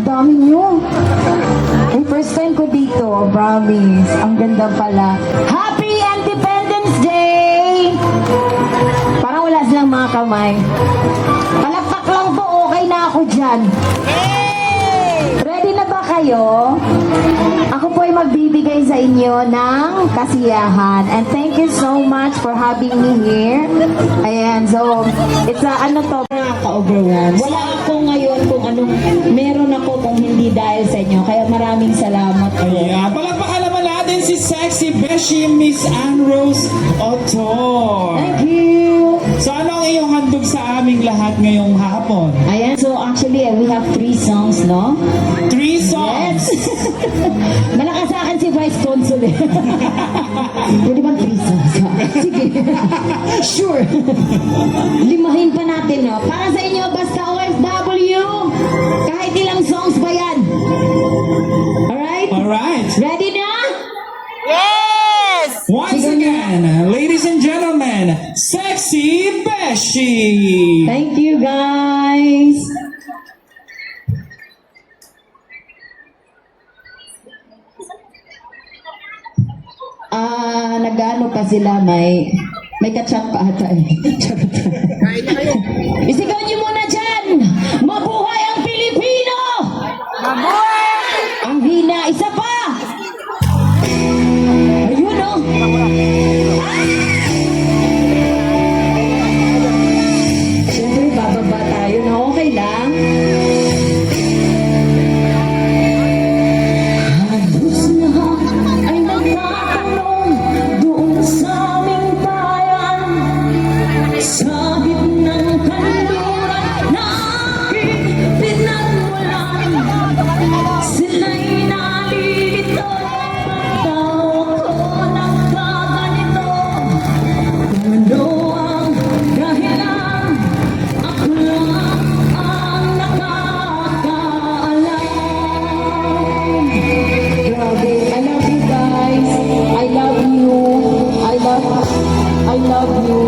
Ang dami nyo. Hey, first time ko dito, promise. Ang ganda pala. Happy Independence Day! Parang wala silang mga kamay. Palakpak lang po, okay na ako dyan. Ready na ba kayo? Ako po ay magbibigay sa inyo ng kasiyahan. And thank you so much for having me here. Ayan, so, it's a, ano to, nakaka-overwhelm. Wala ako ngayon kung anong meron ako kung hindi dahil sa inyo. Kaya maraming salamat po. Ayan, palakpakan naman natin si Sexy Beshi, Miss Ann Rose Otor. Thank you! So ano ang iyong handog sa aming lahat ngayong hapon? Ayan, so actually we have 3 songs, no? 3 songs! Yes! Malakas sa akin si Vice Consul eh. Pwede bang 3 songs ka? Sige. Sure. Limahin pa natin, no? Para sa inyo, basta OFW, kahit ilang songs pa yan. Alright? Alright. Ready na? Once again, ladies and gentlemen, Sexy Beshi! Thank you, guys. Nagano pa sila, may kachat pa ata eh. Charot. Isigaw niyo muna dyan! Mabuhay ang Pilipino! Mabuhay! Ang hina, isa pa! Ayun o! Siyempre, bababa tayo na okay lang. Halos lahat ay nagtatanong doon sa aming bayan. Sa gitnang kanluran na aking pinagmulan, sila'y nalilito. Pagtawag ko ng kaganito, kung ano ang dahilan, ako lang ang nakakaalam. Grabe, I love you guys. I love you. I love you.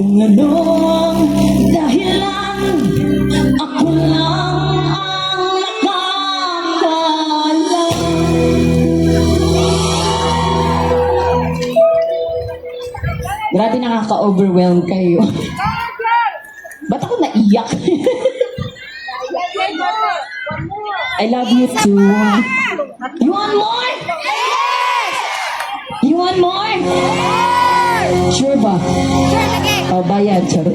Kung ano ang dahilan, ako lang ang nakakaalam. Grabe, nakaka-overwhelm kayo. Ba't ako naiyak? I love you too. You want more? You want more? Sure ba? Oh, bayan. Charot.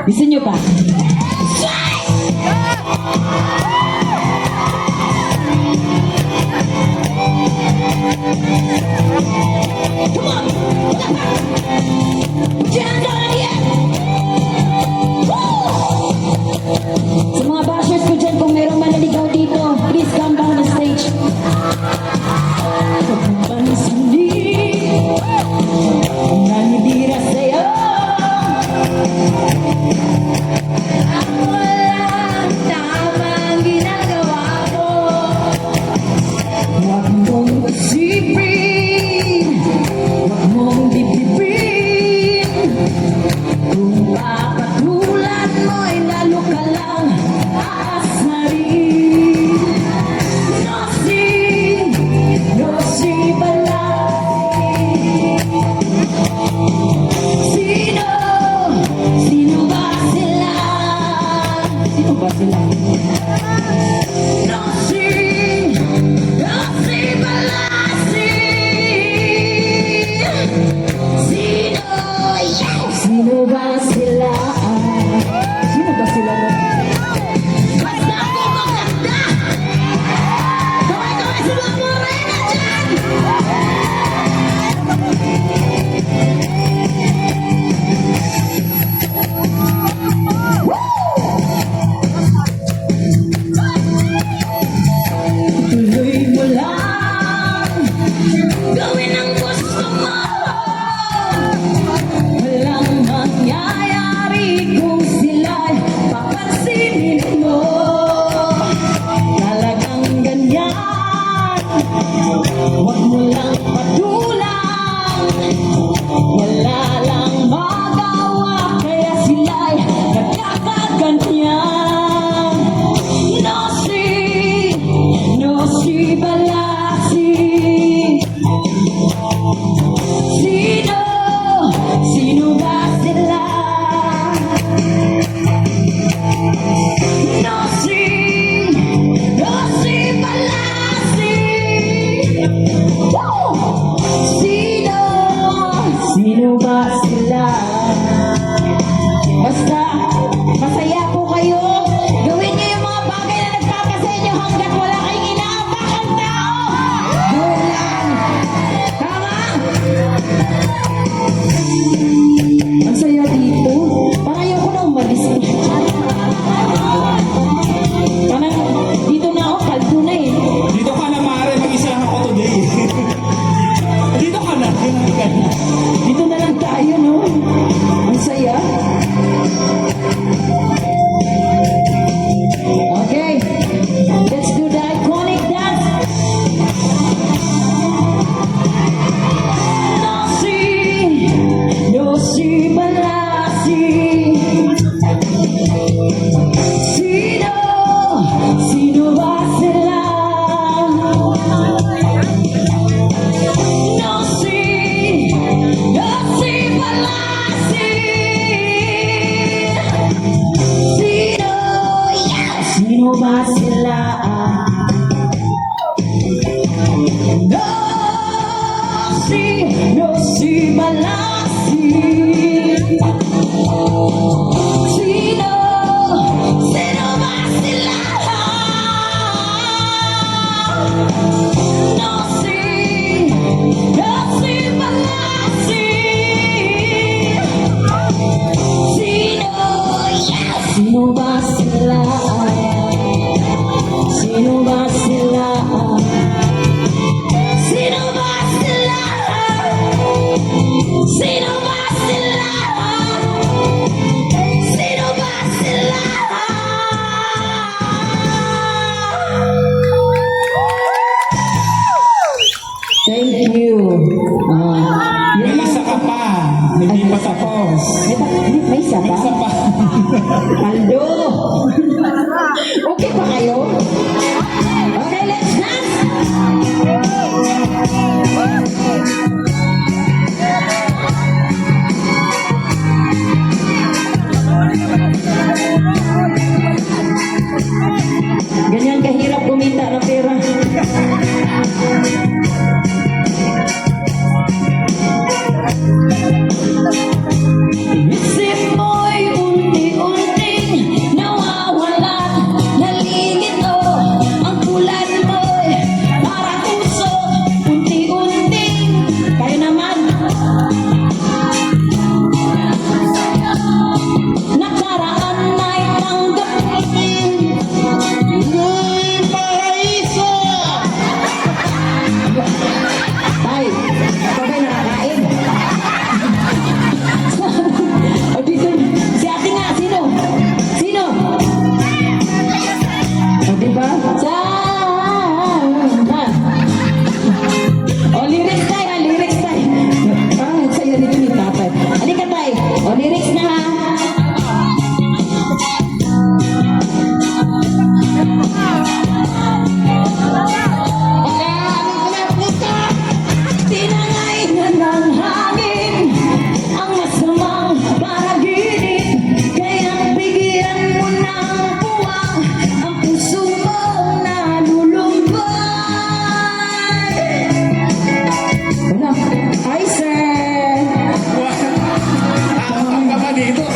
Gusto nyo pa? Come on! Put your hands on it! Woo! Sa mga bashers ko dyan, kung mayroong manaligaw dito, please come down the stage. Pansinin, nanibira sa'yo. Ang walang tamang ginagawa ko. Huwag mong isipin, huwag mong bibibin. Kung papatulan mo'y lalo ka lang aasarin. No si balay. Sino ba sila? Sino ba sila? No si balay. Sino ba sila? Sino ba sila? Basta ako maganda! Kaway-kaway sa mga morena dyan! Tuloy mo lang, gawin ang gusto mo. Walang mangyayari kung sila'y papansinin mo. Talagang ganyan, huwag mo lang patulang. Wala lang magawa, kaya sila'y nagkakaganyan. No si balasi. Sino ba sila? No si balasi. Sino ba sila? Basta masaya po kayo. Gawin niyo yung mga bagay na nagpapasaya niyo hanggat wala kayong inaapakang tao. Gawin lang. Tama? Ang saya dito. Parang ayoko na umalis. Parang dito na ako, kalto na eh. Dito ka na, Mare. Mag-isa lang ako today. Dito ka na. Dito na lang tayo, no? Ang saya. Okay. Let's do the iconic dance. No si balasi. Sino ba sila? No si balasi. Sino ba sila? No si balasi. Sino ba sila? No si balasi. Sino ba sila? Tapos, May isa pa? isa pa. Paldo! Okay pa kayo? Okay, let's dance! Ganyan kahirap kumita ng pera. Isip mo'y unti-unting nawawala. Nalilito ang tulad mo'y parang puso. Unti-unting kayo naman nakaraan na'y tanggapin. Uy, paraiso! Tay, ikaw ba'y nakakain? O dito, si ate nga, sino? Sino? O diba? Sana. O lyrics tayo, ha, lyrics tayo. Parang ang saya dito ni tatay. Halika tay, o lyrics na ha. Tinangay na ng hangin ang masamang panaginip, kaya bigyan mo ng puwang ang puso mong nalulumbay. Wala. Hi, sir. Apat ka pa dito.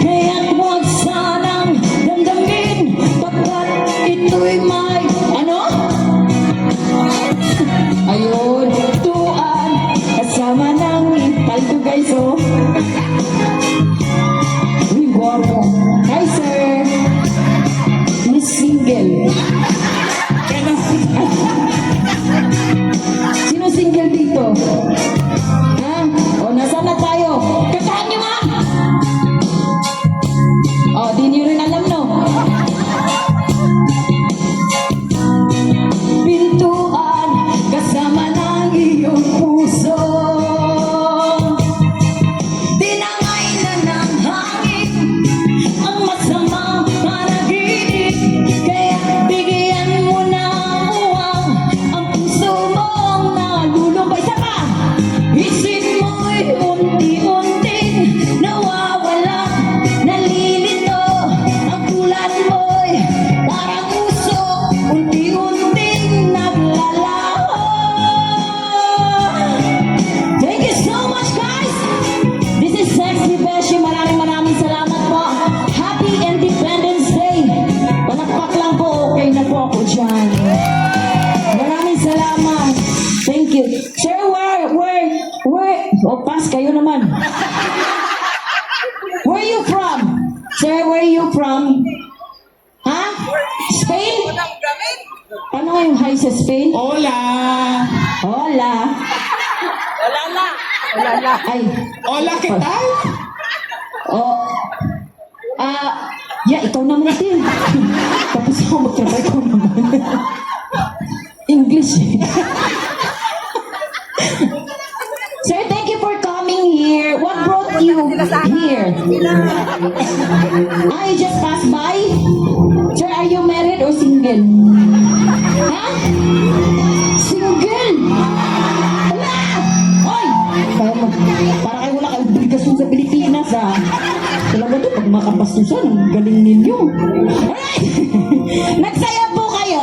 Kaya't huwag sanang damdamin pagkat ito'y may ano? Ayun, tuan kasama ng paldo guys oh. Uy, guwapo. Hi sir. Miss Single. Kaya Sino single dito? Ha? O, nasaan na tayo? Kakahan niyo nga! O, di niyo rin alam, no? Pintuan, kasama ng iyong puso. Tinangay na ng hangin ang masamang panaginip, kaya bigyan mo ng uwang ang puso mong nalulumbay. Isa pa! Isip mo'y unti-unting nawawala. Nalilito ang tulad mo'y parang uso. Unti-unting naglalaho. Thank you so much, guys! This is Sexy Beshi. Maraming salamat po. Happy Independence Day! Palakpak lang po, okay na po ako dyan. Maraming salamat. Thank you. Sir, where? O, pass kayo naman. Where you from? Sir, where you from? Ha? Spain? Paano nga yung hi sa Spain? Hola! Hola. Hola. Ay. Hola, ¿qué tal? Oh. Yeah, ikaw naman din. Tapos ako magtry ko naman. English. Sir, thank you for coming here. What brought you here? You just passed by? Sir, are you married or single? Ha? Single? Wala! Oy! Para kayo wala kayong obligasyon sa Pilipinas, ha? Talaga to, pag makapastusan, ang galing ninyo. Alright! Nagsaya po kayo?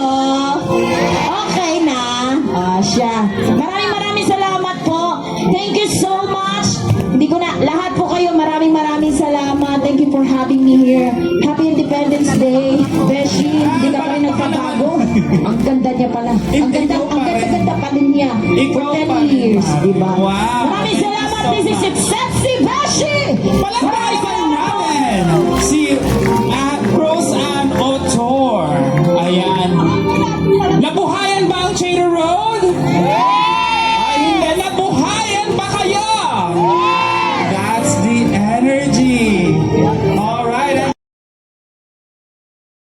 Okay na? Siya. Maraming salamat po. Thank you so much. Hindi ko na, lahat po kayo, maraming salamat. Thank you for having me here. Happy Independence Day. Beshi, hindi ka pa rin nagpabago. Ang ganda niya pala. Ang ganda pa rin niya. For 10 years, di ba? Wow. Maraming salamat. This is Sexy Beshi. Palakpakan namin si Rose Ann Otor.